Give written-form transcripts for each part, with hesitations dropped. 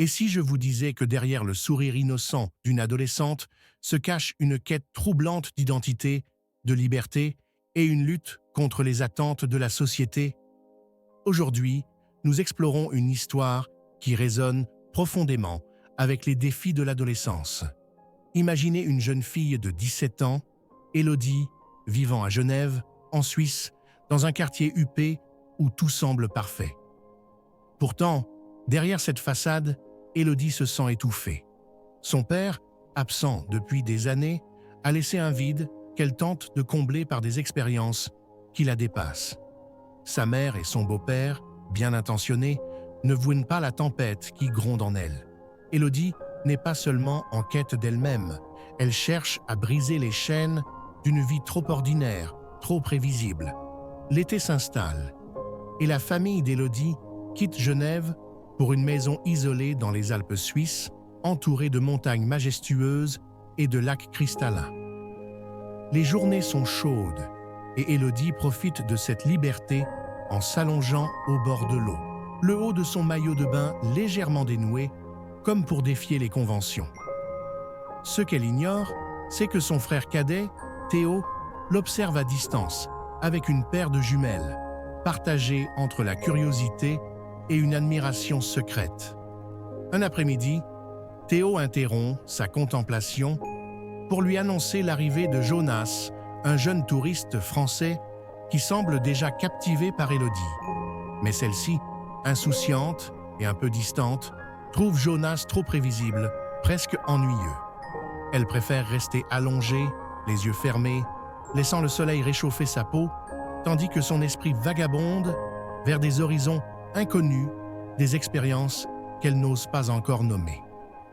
Et si je vous disais que derrière le sourire innocent d'une adolescente se cache une quête troublante d'identité, de liberté et une lutte contre les attentes de la société? Aujourd'hui, nous explorons une histoire qui résonne profondément avec les défis de l'adolescence. Imaginez une jeune fille de 17 ans, Élodie, vivant à Genève, en Suisse, dans un quartier huppé où tout semble parfait. Pourtant, derrière cette façade, Élodie se sent étouffée. Son père, absent depuis des années, a laissé un vide qu'elle tente de combler par des expériences qui la dépassent. Sa mère et son beau-père, bien intentionnés, ne voient pas la tempête qui gronde en elle. Élodie n'est pas seulement en quête d'elle-même, elle cherche à briser les chaînes d'une vie trop ordinaire, trop prévisible. L'été s'installe et la famille d'Élodie quitte Genève pour une maison isolée dans les Alpes suisses, entourée de montagnes majestueuses et de lacs cristallins. Les journées sont chaudes et Élodie profite de cette liberté en s'allongeant au bord de l'eau, le haut de son maillot de bain légèrement dénoué, comme pour défier les conventions. Ce qu'elle ignore, c'est que son frère cadet, Théo, l'observe à distance, avec une paire de jumelles, partagée entre la curiosité et une admiration secrète. Un après-midi, Théo interrompt sa contemplation pour lui annoncer l'arrivée de Jonas, un jeune touriste français qui semble déjà captivé par Élodie. Mais celle-ci, insouciante et un peu distante, trouve Jonas trop prévisible, presque ennuyeux. Elle préfère rester allongée, les yeux fermés, laissant le soleil réchauffer sa peau, tandis que son esprit vagabonde vers des horizons inconnus, des expériences qu'elle n'ose pas encore nommer.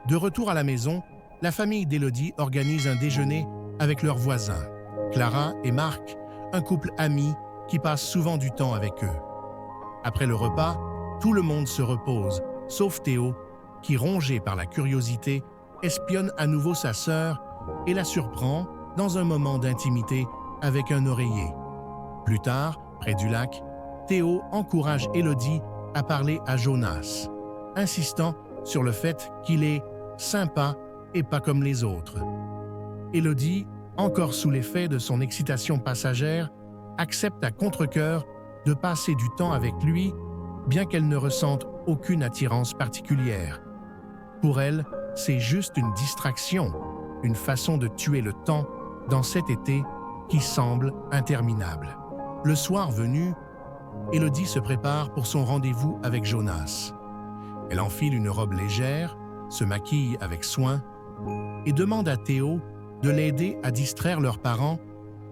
De retour à la maison, la famille d'Élodie organise un déjeuner avec leurs voisins, Clara et Marc, un couple ami qui passe souvent du temps avec eux. Après le repas, tout le monde se repose, sauf Théo, qui, rongé par la curiosité, espionne à nouveau sa sœur et la surprend dans un moment d'intimité avec un oreiller. Plus tard, près du lac, Théo encourage Élodie à parler à Jonas, insistant sur le fait qu'il est sympa et pas comme les autres. Élodie, encore sous l'effet de son excitation passagère, accepte à contre-cœur de passer du temps avec lui, bien qu'elle ne ressente aucune attirance particulière. Pour elle, c'est juste une distraction, une façon de tuer le temps dans cet été qui semble interminable. Le soir venu, Élodie se prépare pour son rendez-vous avec Jonas. Elle enfile une robe légère, se maquille avec soin et demande à Théo de l'aider à distraire leurs parents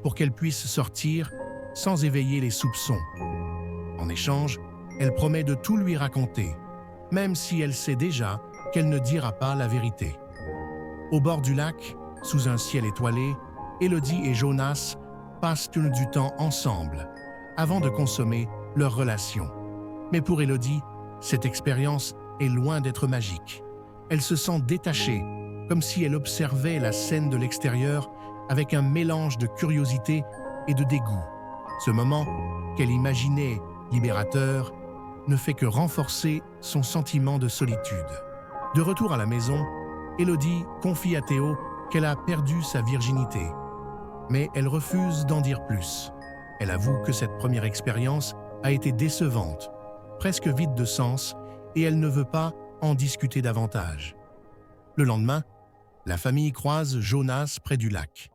pour qu'elle puisse sortir sans éveiller les soupçons. En échange, elle promet de tout lui raconter, même si elle sait déjà qu'elle ne dira pas la vérité. Au bord du lac, sous un ciel étoilé, Élodie et Jonas passent du temps ensemble, avant de consommer leur relation. Mais pour Élodie, cette expérience est loin d'être magique. Elle se sent détachée, comme si elle observait la scène de l'extérieur avec un mélange de curiosité et de dégoût. Ce moment, qu'elle imaginait libérateur, ne fait que renforcer son sentiment de solitude. De retour à la maison, Élodie confie à Théo qu'elle a perdu sa virginité. Mais elle refuse d'en dire plus. Elle avoue que cette première expérience a été décevante, presque vide de sens, et elle ne veut pas en discuter davantage. Le lendemain, la famille croise Jonas près du lac.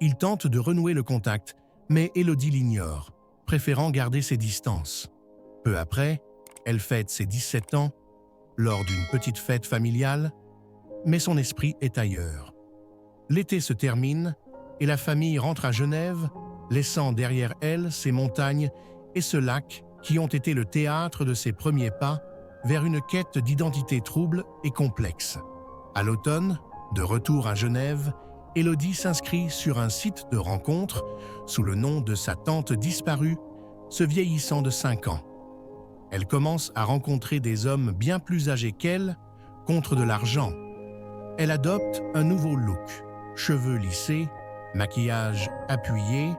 Il tente de renouer le contact, mais Élodie l'ignore, préférant garder ses distances. Peu après, elle fête ses 17 ans, lors d'une petite fête familiale, mais son esprit est ailleurs. L'été se termine et la famille rentre à Genève, laissant derrière elle ces montagnes et ce lac qui ont été le théâtre de ses premiers pas vers une quête d'identité trouble et complexe. À l'automne, de retour à Genève, Élodie s'inscrit sur un site de rencontre sous le nom de sa tante disparue, ce vieillissant de 5 ans. Elle commence à rencontrer des hommes bien plus âgés qu'elle, contre de l'argent. Elle adopte un nouveau look, cheveux lissés, maquillage appuyé,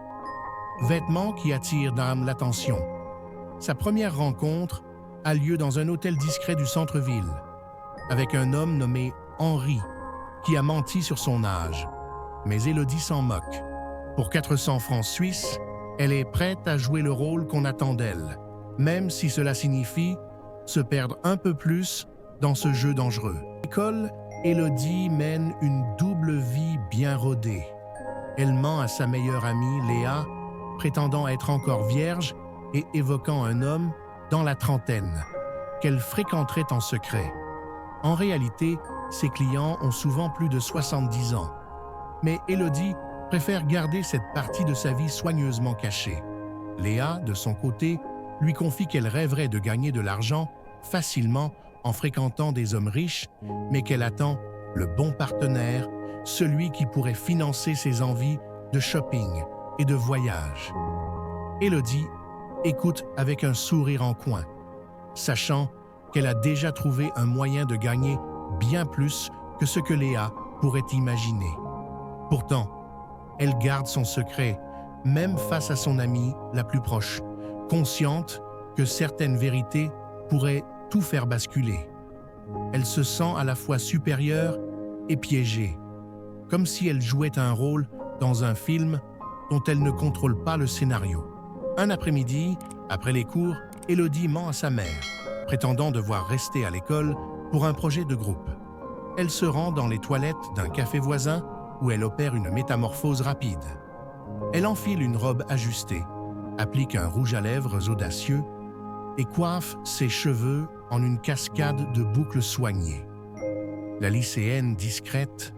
vêtements qui attirent l'attention. Sa première rencontre a lieu dans un hôtel discret du centre-ville. avec un homme nommé Henri, qui a menti sur son âge. Mais Élodie s'en moque. Pour 400 francs suisses, elle est prête à jouer le rôle qu'on attend d'elle, même si cela signifie se perdre un peu plus dans ce jeu dangereux. À l'école, Élodie mène une double vie bien rodée. Elle ment à sa meilleure amie, Léa, prétendant être encore vierge et évoquant un homme dans la trentaine, qu'elle fréquenterait en secret. En réalité, ses clients ont souvent plus de 70 ans. Mais Élodie préfère garder cette partie de sa vie soigneusement cachée. Léa, de son côté, lui confie qu'elle rêverait de gagner de l'argent facilement en fréquentant des hommes riches, mais qu'elle attend le bon partenaire, celui qui pourrait financer ses envies de shopping et de voyage. Élodie écoute avec un sourire en coin, sachant qu'elle a déjà trouvé un moyen de gagner bien plus que ce que Léa pourrait imaginer. Pourtant, elle garde son secret, même face à son amie la plus proche, consciente que certaines vérités pourraient tout faire basculer. Elle se sent à la fois supérieure et piégée, comme si elle jouait un rôle dans un film dont elle ne contrôle pas le scénario. Un après-midi, après les cours, Élodie ment à sa mère, prétendant devoir rester à l'école pour un projet de groupe. Elle se rend dans les toilettes d'un café voisin où elle opère une métamorphose rapide. Elle enfile une robe ajustée, applique un rouge à lèvres audacieux et coiffe ses cheveux en une cascade de boucles soignées. La lycéenne discrète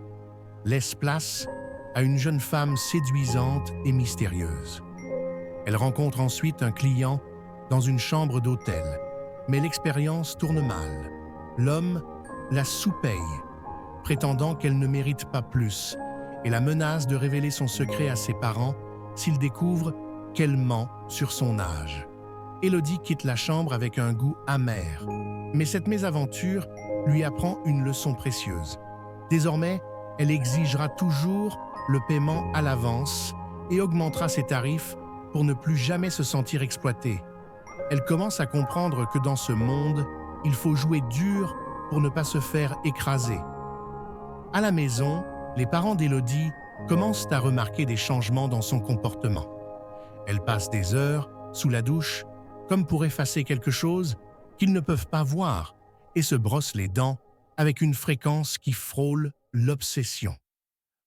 laisse place à une jeune femme séduisante et mystérieuse. Elle rencontre ensuite un client dans une chambre d'hôtel, mais l'expérience tourne mal. L'homme la sous-paye, prétendant qu'elle ne mérite pas plus, et la menace de révéler son secret à ses parents s'il découvre qu'elle ment sur son âge. Élodie quitte la chambre avec un goût amer, mais cette mésaventure lui apprend une leçon précieuse. Désormais, elle exigera toujours le paiement à l'avance et augmentera ses tarifs pour ne plus jamais se sentir exploitée. Elle commence à comprendre que dans ce monde, il faut jouer dur pour ne pas se faire écraser. À la maison, les parents d'Élodie commencent à remarquer des changements dans son comportement. Elle passe des heures sous la douche, comme pour effacer quelque chose qu'ils ne peuvent pas voir, et se brosse les dents avec une fréquence qui frôle l'obsession.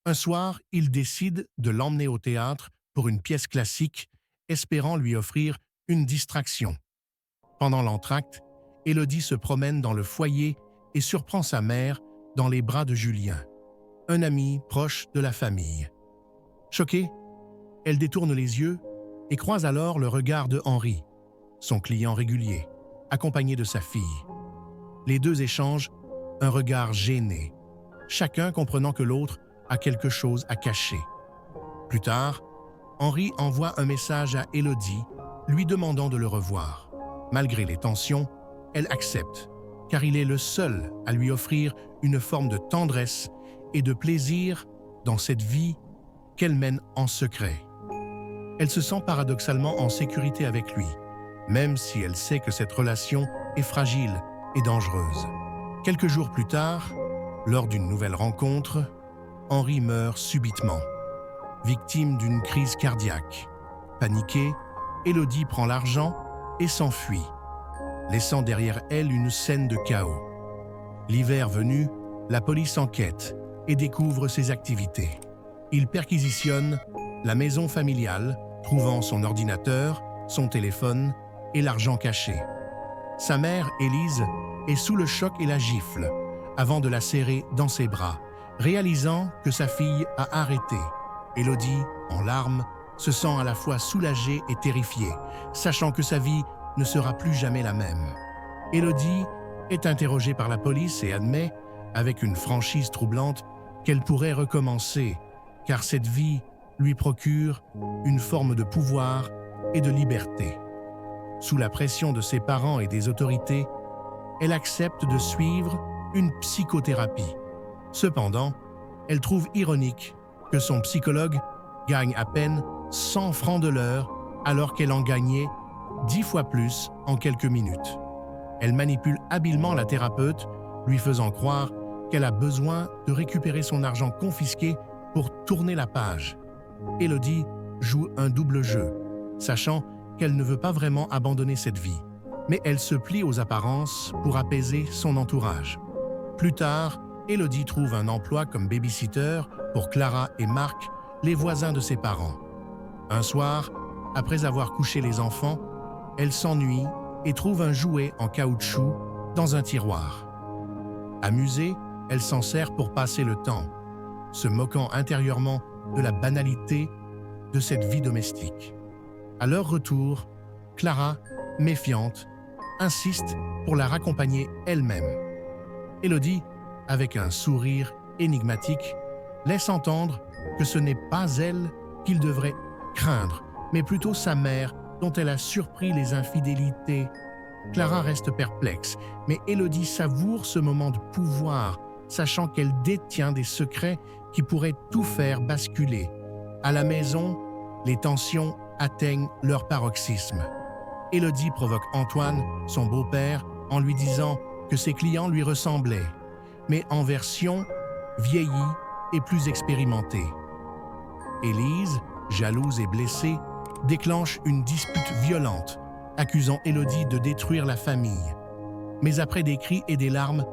Un soir, il décide de l'emmener au théâtre pour une pièce classique, espérant lui offrir une distraction. Pendant l'entracte, Élodie se promène dans le foyer et surprend sa mère dans les bras de Julien, un ami proche de la famille. Choquée, elle détourne les yeux et croise alors le regard de Henri, son client régulier, accompagné de sa fille. Les deux échangent un regard gêné, chacun comprenant que l'autre a quelque chose à cacher. Plus tard, Henri envoie un message à Élodie, lui demandant de le revoir. Malgré les tensions, elle accepte, car il est le seul à lui offrir une forme de tendresse et de plaisir dans cette vie qu'elle mène en secret. Elle se sent paradoxalement en sécurité avec lui, même si elle sait que cette relation est fragile et dangereuse. Quelques jours plus tard, lors d'une nouvelle rencontre, Henri meurt subitement, victime d'une crise cardiaque. Paniquée, Élodie prend l'argent et s'enfuit, laissant derrière elle une scène de chaos. L'hiver venu, la police enquête et découvre ses activités. Il perquisitionne la maison familiale, trouvant son ordinateur, son téléphone et l'argent caché. Sa mère, Élise, est sous le choc et la gifle, avant de la serrer dans ses bras, réalisant que sa fille a arrêté. Élodie, en larmes, se sent à la fois soulagée et terrifiée, sachant que sa vie ne sera plus jamais la même. Élodie est interrogée par la police et admet, avec une franchise troublante, qu'elle pourrait recommencer, car cette vie lui procure une forme de pouvoir et de liberté. Sous la pression de ses parents et des autorités, elle accepte de suivre une psychothérapie. Cependant, elle trouve ironique que son psychologue gagne à peine 100 francs de l'heure alors qu'elle en gagnait 10 fois plus en quelques minutes. Elle manipule habilement la thérapeute lui faisant croire qu'elle a besoin de récupérer son argent confisqué pour tourner la page. Élodie joue un double jeu, sachant qu'elle ne veut pas vraiment abandonner cette vie, mais elle se plie aux apparences pour apaiser son entourage. Plus tard, Élodie trouve un emploi comme babysitter pour Clara et Marc, les voisins de ses parents. Un soir, après avoir couché les enfants, elle s'ennuie et trouve un jouet en caoutchouc dans un tiroir. Amusée, elle s'en sert pour passer le temps, se moquant intérieurement de la banalité de cette vie domestique. À leur retour, Clara, méfiante, insiste pour la raccompagner elle-même. Élodie, avec un sourire énigmatique, laisse entendre que ce n'est pas elle qu'il devrait craindre, mais plutôt sa mère dont elle a surpris les infidélités. Clara reste perplexe, mais Élodie savoure ce moment de pouvoir, sachant qu'elle détient des secrets qui pourraient tout faire basculer. À la maison, les tensions atteignent leur paroxysme. Élodie provoque Antoine, son beau-père, en lui disant que ses clients lui ressemblaient, mais en version vieillie et plus expérimentée. Élise, jalouse et blessée, déclenche une dispute violente, accusant Élodie de détruire la famille. Mais après des cris et des larmes,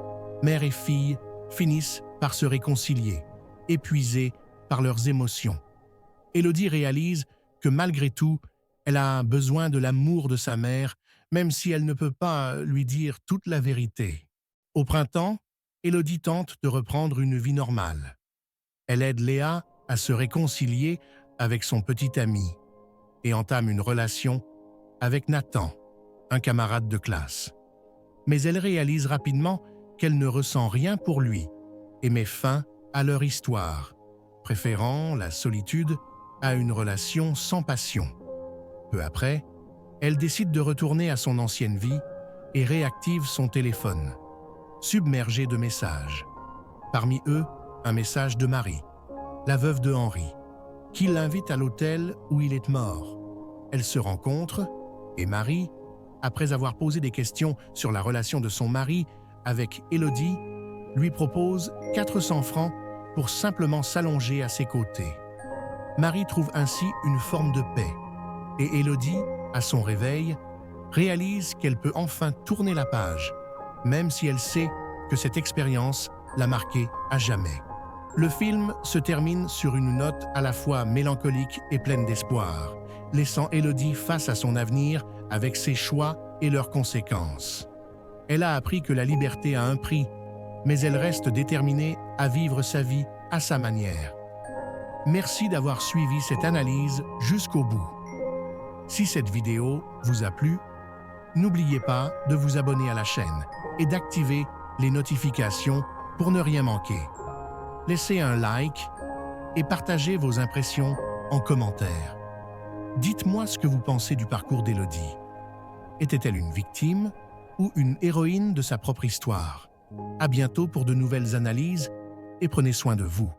mère et fille finissent par se réconcilier, épuisées par leurs émotions. Élodie réalise que malgré tout, elle a besoin de l'amour de sa mère, même si elle ne peut pas lui dire toute la vérité. Au printemps, Élodie tente de reprendre une vie normale. Elle aide Léa à se réconcilier avec son petit ami et entame une relation avec Nathan, un camarade de classe. Mais elle réalise rapidement qu'elle ne ressent rien pour lui et met fin à leur histoire, préférant la solitude à une relation sans passion. Peu après, elle décide de retourner à son ancienne vie et réactive son téléphone, submergé de messages. Parmi eux, un message de Marie, la veuve de Henri, qui l'invite à l'hôtel où il est mort. Elles se rencontrent et Marie, après avoir posé des questions sur la relation de son mari avec Élodie, lui propose 400 francs pour simplement s'allonger à ses côtés. Marie trouve ainsi une forme de paix et Élodie, à son réveil, réalise qu'elle peut enfin tourner la page, même si elle sait que cette expérience l'a marquée à jamais. Le film se termine sur une note à la fois mélancolique et pleine d'espoir, laissant Élodie face à son avenir avec ses choix et leurs conséquences. Elle a appris que la liberté a un prix, mais elle reste déterminée à vivre sa vie à sa manière. Merci d'avoir suivi cette analyse jusqu'au bout. Si cette vidéo vous a plu, n'oubliez pas de vous abonner à la chaîne et d'activer les notifications pour ne rien manquer. Laissez un like et partagez vos impressions en commentaire. Dites-moi ce que vous pensez du parcours d'Élodie. Était-elle une victime ou une héroïne de sa propre histoire? À bientôt pour de nouvelles analyses et prenez soin de vous.